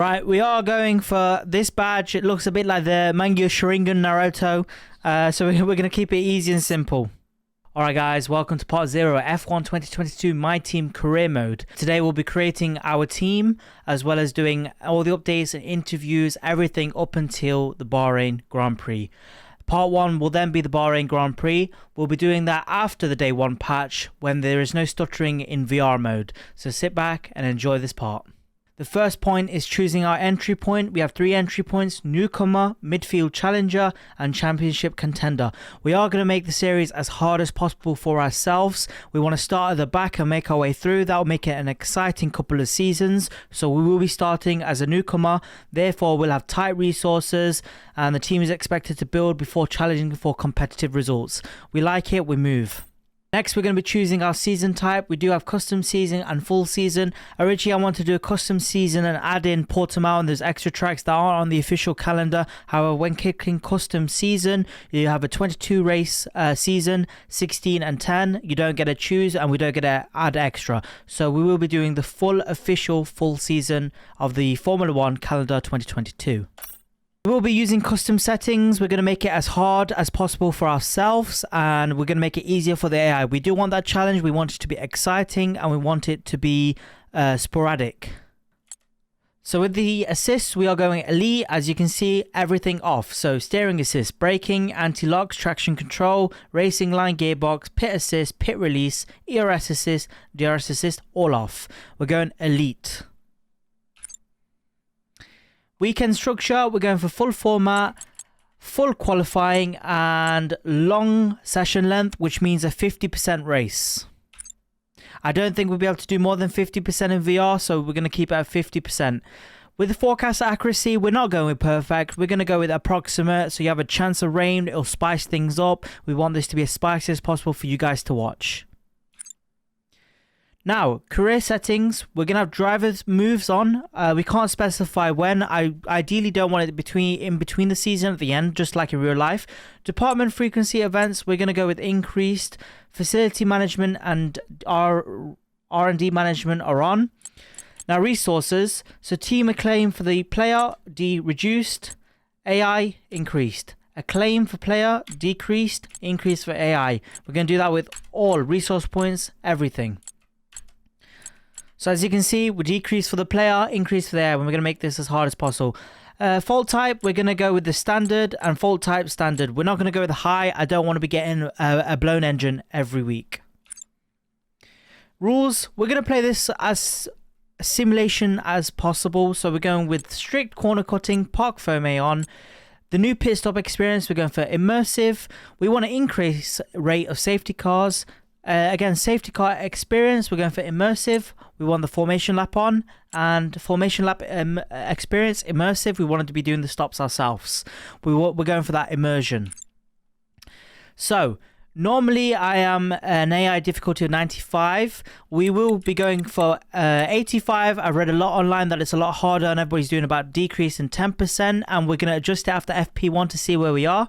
Right, we are going for this badge. It looks a bit like the Mangyo Sharingan Naruto. So we're going to keep it easy and simple. Alright guys, welcome to part 0 F1 2022 My Team Career Mode. Today we'll be creating our team as well as doing all the updates and interviews, everything up until the Bahrain Grand Prix. Part 1 will then be the Bahrain Grand Prix. We'll be doing that after the day 1 patch when there is no stuttering in VR mode. So sit back and enjoy this part. The first point is choosing our entry point. We have 3 entry points: newcomer, midfield challenger, and championship contender. We are going to make the series as hard as possible for ourselves. We want to start at the back and make our way through. That will make it an exciting couple of seasons. So we will be starting as a newcomer. Therefore, we'll have tight resources and the team is expected to build before challenging for competitive results. We like it, we move. Next, we're going to be choosing our season type. We do have custom season and full season. Originally, I want to do a custom season and add in Portimao and there's extra tracks that aren't on the official calendar. However, when clicking custom season, you have a 22 race season, 16 and 10. You don't get to choose and we don't get to add extra. So we will be doing the full official full season of the Formula 1 calendar 2022. We'll be using custom settings. We're going to make it as hard as possible for ourselves and we're going to make it easier for the AI. We do want that challenge. We want it to be exciting and we want it to be sporadic. So with the assists, we are going elite. As you can see, everything off. So steering assist, braking, anti-locks, traction control, racing line, gearbox, pit assist, pit release, ERS assist, DRS assist, all off. We're going elite. Weekend structure, we're going for full format, full qualifying and long session length, which means a 50% race. I don't think we'll be able to do more than 50% in VR, so we're going to keep it at 50%. With the forecast accuracy, we're not going with perfect. We're going to go with approximate, so you have a chance of rain. It'll spice things up. We want this to be as spicy as possible for you guys to watch. Now, career settings, we're going to have drivers moves on. We can't specify when. I ideally don't want it in between the season at the end, just like in real life. Department frequency events, we're going to go with increased. Facility management and R&D management are on. Now, resources, so team acclaim for the player, reduced. AI, increased. Acclaim for player, decreased. Increased for AI. We're going to do that with all resource points, everything. So as you can see, we decrease for the player, increase for the air, and we're going to make this as hard as possible. Fault type, we're going to go with the standard, and fault type standard. We're not going to go with the high. I don't want to be getting a blown engine every week. Rules, we're going to play this as a simulation as possible. So we're going with strict corner cutting, park foam on. The new pit stop experience, we're going for immersive. We want to increase rate of safety cars. Again, safety car experience, we're going for immersive. We want the formation lap on, and formation lap experience, immersive. We wanted to be doing the stops ourselves. We're going for that immersion. So normally I am an AI difficulty of 95. We will be going for 85. I read a lot online that it's a lot harder and everybody's doing about decrease in 10%, and we're going to adjust it after FP1 to see where we are.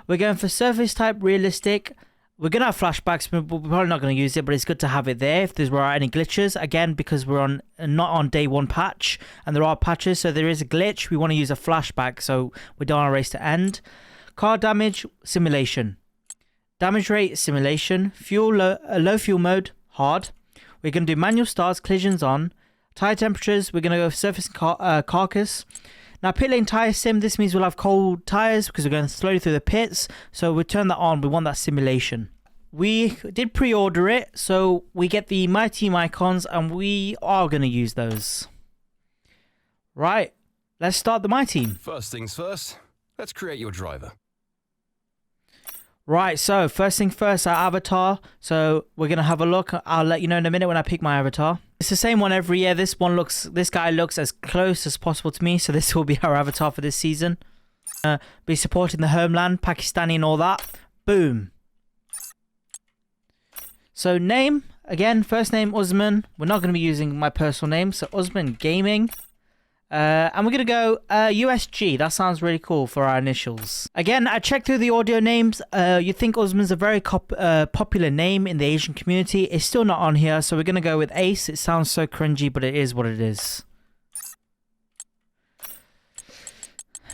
We're going for surface type realistic. We're going to have flashbacks, but we're probably not going to use it, but it's good to have it there if there were any glitches. Again, because we're not on day 1 patch, and there are patches, so there is a glitch. We want to use a flashback, so we don't want a race to end. Car damage, simulation. Damage rate, simulation. Fuel, low fuel mode, hard. We're going to do manual starts, collisions on. Tire temperatures, we're going to go surface carcass. Now, pit lane tyre sim, this means we'll have cold tyres because we're going slowly through the pits. So we'll turn that on. We want that simulation. We did pre-order it, so we get the My Team icons and we are going to use those. Right, let's start the My Team. First things first, let's create your driver. Right, so first thing first, our avatar. So we're going to have a look. I'll let you know in a minute when I pick my avatar. It's the same one every year. This guy looks as close as possible to me. So this will be our avatar for this season. Be supporting the homeland, Pakistani and all that. Boom. So name, again, first name Usman. We're not going to be using my personal name. So Usman Gaming. And we're going to go USG. That sounds really cool for our initials. Again, I checked through the audio names. You think Usman's a very popular name in the Asian community. It's still not on here, so we're going to go with Ace. It sounds so cringy, but it is what it is.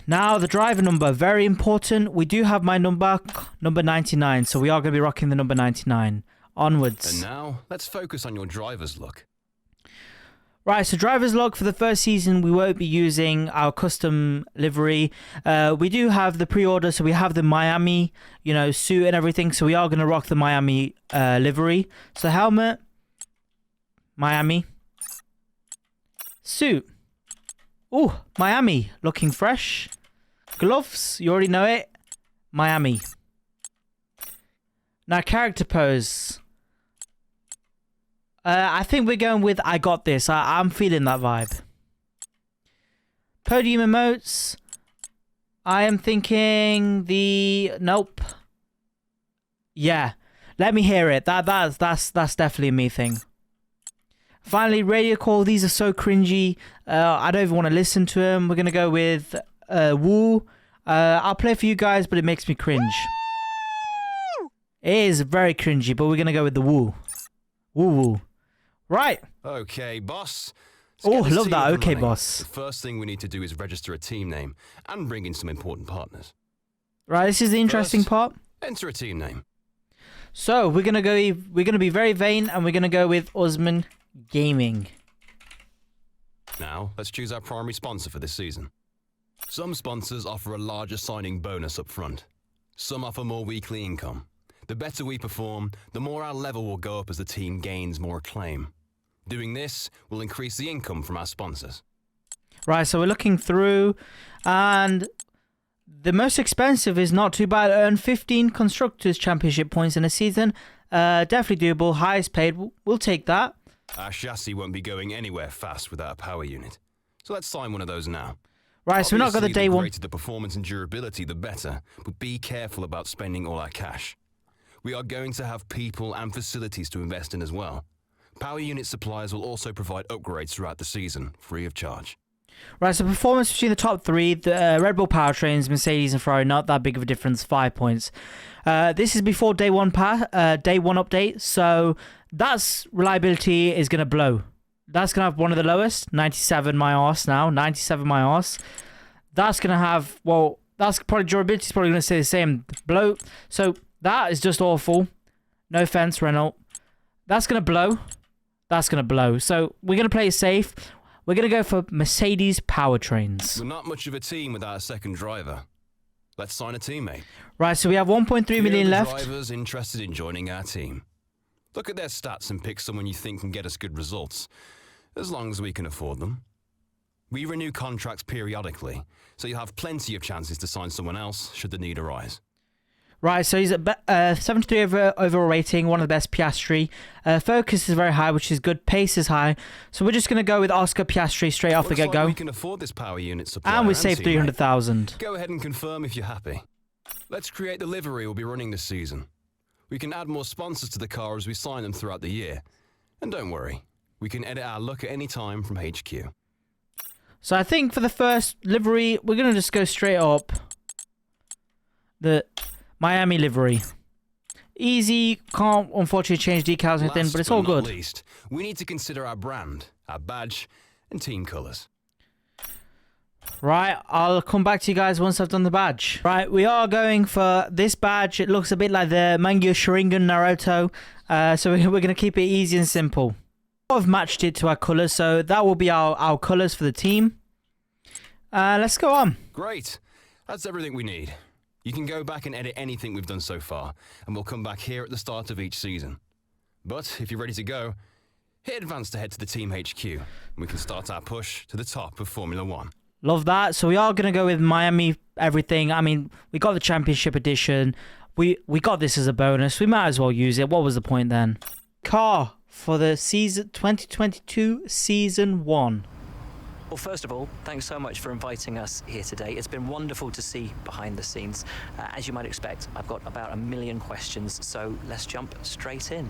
Now the driver number, very important. We do have my number 99, so we are going to be rocking the number 99. Onwards. And now, let's focus on your driver's look. Right, so driver's log for the first season, we won't be using our custom livery. We do have the pre-order, so we have the Miami, suit and everything. So we are going to rock the Miami livery. So helmet, Miami, suit. Oh, Miami, looking fresh. Gloves, you already know it. Miami. Now character pose. I think we're going with I got this. I'm feeling that vibe. Podium emotes. I am thinking nope. Yeah. Let me hear it. That's definitely a me thing. Finally, radio call. These are so cringy. I don't even want to listen to them. We're going to go with woo. I'll play for you guys, but it makes me cringe. It is very cringy, but we're going to go with the woo. Woo woo. Right. Okay, boss. Oh, love that. Okay, boss. The first thing we need to do is register a team name and bring in some important partners. Right, this is the interesting part. Enter a team name. So we're gonna be very vain, and we're gonna go with Usman Gaming. Now, let's choose our primary sponsor for this season. Some sponsors offer a larger signing bonus up front. Some offer more weekly income. The better we perform, the more our level will go up as the team gains more acclaim. Doing this will increase the income from our sponsors. Right, so we're looking through, and the most expensive is not too bad. Earn 15 Constructors' Championship points in a season. Definitely doable. Highest paid. We'll take that. Our chassis won't be going anywhere fast without a power unit. So let's sign one of those now. Right, so we're not got the day one. The greater the performance and durability, the better. But be careful about spending all our cash. We are going to have people and facilities to invest in as well. Power unit suppliers will also provide upgrades throughout the season, free of charge. Right, so performance between the top three, the Red Bull powertrains, Mercedes and Ferrari, not that big of a difference, 5 points. This is before day one update, so that's reliability is going to blow. That's going to have one of the lowest, 97 my arse now, 97 my arse. That's going to have, well, that's probably durability is probably going to stay the same. Blow, so that is just awful. No offense, Renault. That's going to blow. That's going to blow. So we're going to play it safe. We're going to go for Mercedes powertrains. We're not much of a team without a second driver. Let's sign a teammate. Right, so we have 1.3 million left. Drivers interested in joining our team. Look at their stats and pick someone you think can get us good results, as long as we can afford them. We renew contracts periodically, so you'll have plenty of chances to sign someone else should the need arise. Right, so he's at 73 overall rating, one of the best Piastri. Focus is very high, which is good. Pace is high. So we're just going to go with Oscar Piastri straight off the get-go. We can afford this power unit supply. And we save 300,000. Go ahead and confirm if you're happy. Let's create the livery we'll be running this season. We can add more sponsors to the car as we sign them throughout the year. And don't worry, we can edit our look at any time from HQ. So I think for the first livery, we're going to just go straight up the Miami livery. Easy, can't unfortunately change decals or anything, but it's all good. Least, we need to consider our brand, our badge, and team colours. Right, I'll come back to you guys once I've done the badge. Right, we are going for this badge. It looks a bit like the Manga Sharingan Naruto. So we're going to keep it easy and simple. I've matched it to our colours, so that will be our colours for the team. Let's go on. Great. That's everything we need. You can go back and edit anything we've done so far, and we'll come back here at the start of each season. But if you're ready to go, hit advance to head to the Team HQ, and we can start our push to the top of Formula 1. Love that. So we are going to go with Miami everything. I mean, we got the Championship Edition. We got this as a bonus. We might as well use it. What was the point then? Car for the season 2022 Season 1. Well, first of all, thanks so much for inviting us here today. It's been wonderful to see behind the scenes. As you might expect, I've got about 1 million questions, so let's jump straight in.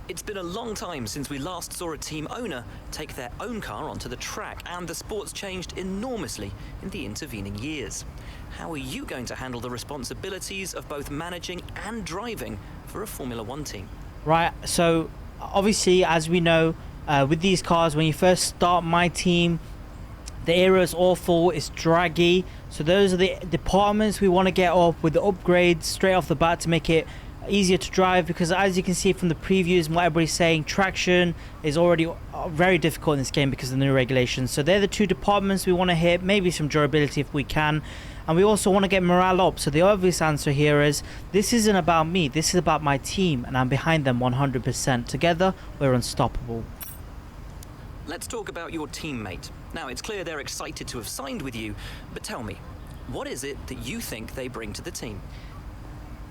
It's been a long time since we last saw a team owner take their own car onto the track, and the sport's changed enormously in the intervening years. How are you going to handle the responsibilities of both managing and driving for a Formula One team? Right, so obviously, as we know, with these cars, when you first start my team, The aero is awful, it's draggy. So those are the departments we want to get up with the upgrades straight off the bat to make it easier to drive, because as you can see from the previews and what everybody's saying, traction is already very difficult in this game because of the new regulations. So they're the two departments we want to hit, maybe some durability if we can, and we also want to get morale up. So the obvious answer here is, this isn't about me, this is about my team, and I'm behind them 100%. Together we're unstoppable. Let's talk about your teammate. Now, it's clear they're excited to have signed with you, but tell me, what is it that you think they bring to the team?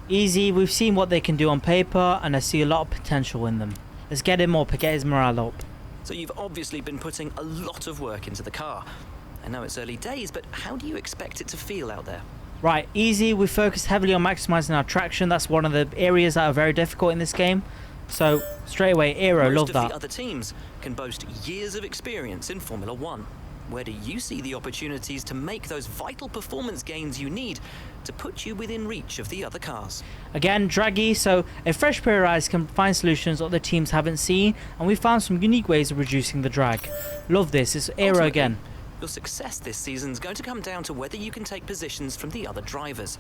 Easy, we've seen what they can do on paper, and I see a lot of potential in them. Let's get him up, get his morale up. So you've obviously been putting a lot of work into the car. I know it's early days, but how do you expect it to feel out there? Right, easy, we focused heavily on maximizing our traction. That's one of the areas that are very difficult in this game. So, straight away, aero, love that. Most of the other teams can boast years of experience in Formula 1. Where do you see the opportunities to make those vital performance gains you need to put you within reach of the other cars? Again, draggy, so a fresh pair of eyes can find solutions other teams haven't seen, and we found some unique ways of reducing the drag. Love this, it's aero Ultimately, again. Your success this season is going to come down to whether you can take positions from the other drivers.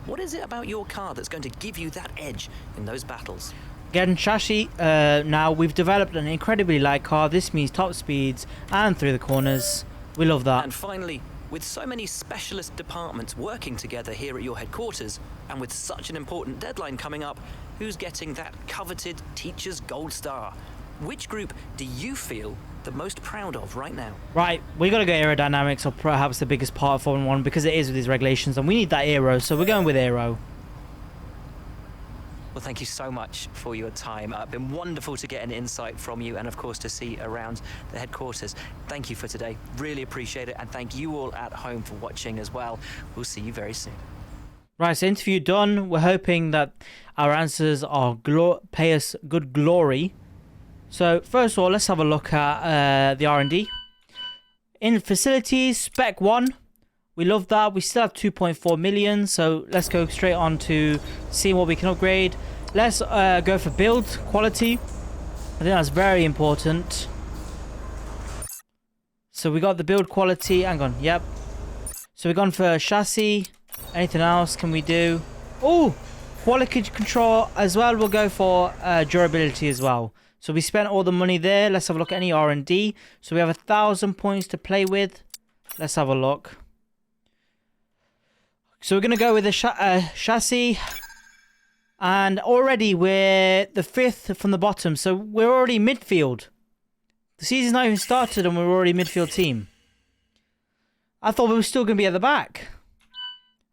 What is it about your car that's going to give you that edge in those battles? Again, chassis, now we've developed an incredibly light car. This means top speeds and through the corners. We love that. And finally, with so many specialist departments working together here at your headquarters, and with such an important deadline coming up, who's getting that coveted Teacher's Gold Star? Which group do you feel the most proud of right now? Right, we got to go aerodynamics, or perhaps the biggest part of Formula 1, because it is with these regulations, and we need that aero, so we're going with aero. Well, thank you so much for your time. It's been wonderful to get an insight from you, and of course to see around the headquarters. Thank you for today. Really appreciate it, and thank you all at home for watching as well. We'll see you very soon. Right, so interview done. We're hoping that our answers are pay us good glory. So first of all, let's have a look at the R&D. In facilities, spec 1. We love that. We still have 2.4 million, so let's go straight on to seeing what we can upgrade. Let's go for build quality. I think that's very important. So we got the build quality. Hang on, yep. So we've gone for chassis. Anything else can we do? Oh, quality control as well. We'll go for durability as well. So we spent all the money there. Let's have a look at any R&D. So we have 1,000 points to play with. Let's have a look. So we're going to go with the chassis, and already we're the 5th from the bottom, so we're already midfield. The season's not even started and we're already midfield team. I thought we were still going to be at the back.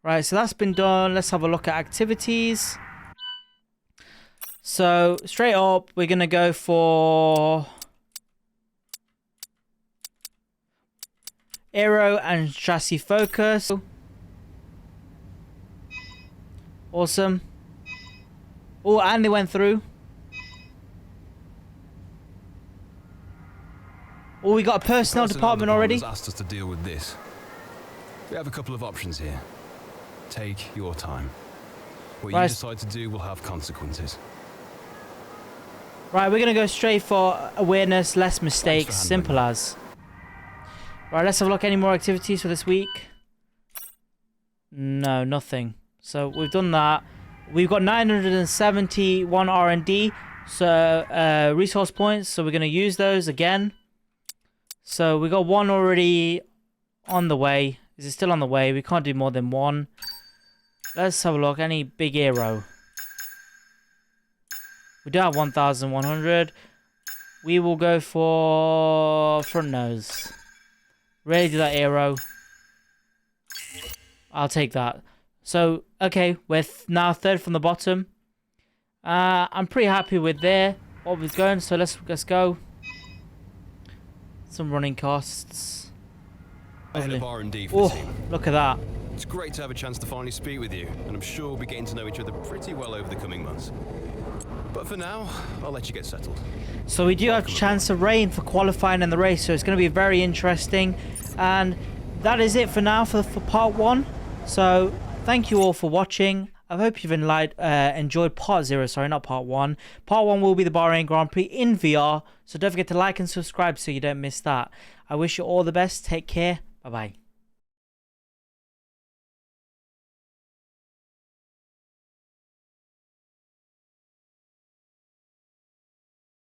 Right, so that's been done. Let's have a look at activities. So straight up, we're going to go for aero and chassis focus. Awesome. Oh, and they went through. Oh, we got a personnel department already. Asked us to deal with this. We have a couple of options here. Take your time. What you decide to do will have consequences. Right, we're going to go straight for awareness, less mistakes, simple as. Right, let's have a look. Any more activities for this week? No, nothing. So we've done that. We've got 971 R&D, so resource points. So we're going to use those again. So we got one already on the way. Is it still on the way? We can't do more than one. Let's have a look. Any big aero? We do have 1,100. We will go for front nose. Ready to do that aero. I'll take that. So, okay, we're now 3rd from the bottom. I'm pretty happy with what we've going, so let's go. Some running costs. Head of R&D for the team. Look at that. It's great to have a chance to finally speak with you, and I'm sure we'll be getting to know each other pretty well over the coming months. But for now, I'll let you get settled. So we do have a chance of rain for qualifying in the race, so it's going to be very interesting. And that is it for now for part 1. So thank you all for watching. I hope you've enjoyed part 0, sorry, not part 1. Part 1 will be the Bahrain Grand Prix in VR, so don't forget to like and subscribe so you don't miss that. I wish you all the best. Take care. Bye-bye.